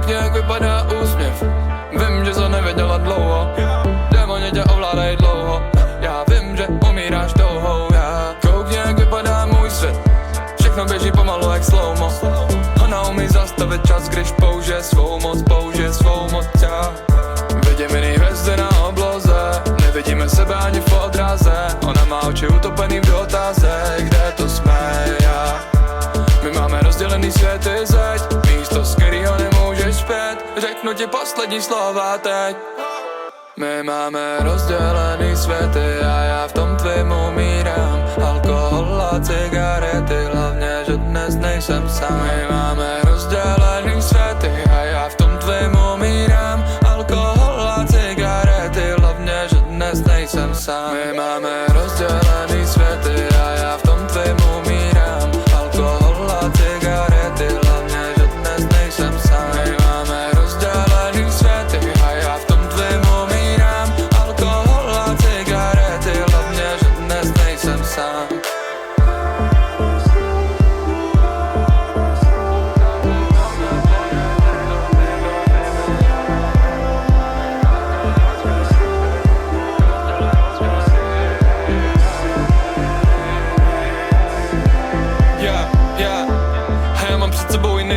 Koukni, jak vypadá úsměv. Vím, že to nevěděla dlouho. Démoni tě ovládají dlouho. Já vím, že umíráš touhou. Koukni, jak vypadá můj svět. Všechno běží pomalu jak slowmo. Ona umí zastavit čas, když použije svou moc, já. Vidím jiný hvězdy na obloze. Nevidíme sebe ani v odraze. Ona má oči utopený v dotaze. Kde to jsme, já? My máme rozdělený světy zeď. Místo, z kterýho nemůžeš zpět. Řeknu ti poslední slova teď. My máme rozdělený světy a já v tom tvým umírám. Alkohol a cigarety, hlavně, že dnes nejsem sám. My máme rozdělený světy a já v tom tvým umírám. Alkohol a cigarety, hlavně, že dnes nejsem sám. My máme rozdělený světy a já v tom tvým umírám. Alkohol a cigarety, hlavně, že dnes nejsem sám. My máme rozdělený světy a já v tom tvým umírám. Alkohol a cigarety, hlavně, že dnes nejsem sám.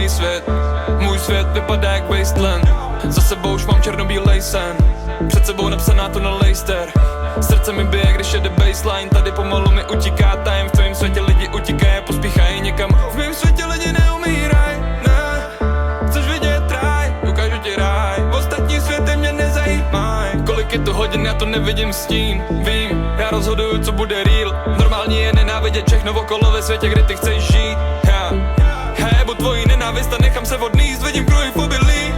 Svět. Můj svět vypadá jak wasteland. Za sebou už mám černobílej sen. Před sebou napsaná to na Leicester. Srdce mi bije, když jede baseline. Tady pomalu mi utíká time. V tvém světě lidi utíkají, pospíchají někam. V mém světě lidi neumíraj, ne. Chceš vidět ráj, ukážu ti ráj. Ostatní světy mě nezajímaj. Kolik je to hodin, já to nevidím stín. Vím, já rozhoduju, co bude real. Normální je nenávidět všechno okolo ve světě, kde ty chceš žít. Hebu tvojí nenávist a nechám se odníst. Vidím kruhy v obilí,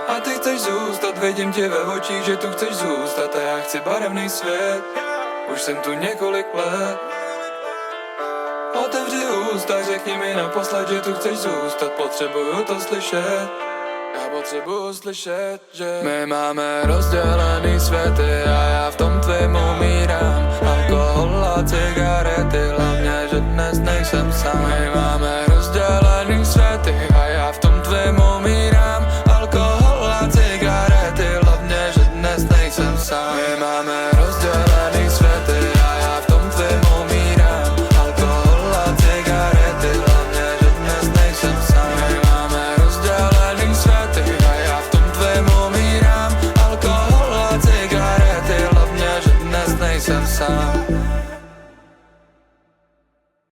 A ty chceš zůstat, vidím tě ve očích, že tu chceš zůstat. A já chci barevný svět, už jsem tu několik let. Otevři ústa, řekni mi naposled, že tu chceš zůstat. Potřebuju to slyšet, já potřebuju slyšet, že my máme rozdělený světy a já v tom tvým umírám. Alkohol a cigarety, hlavně, že dnes nejsem sám.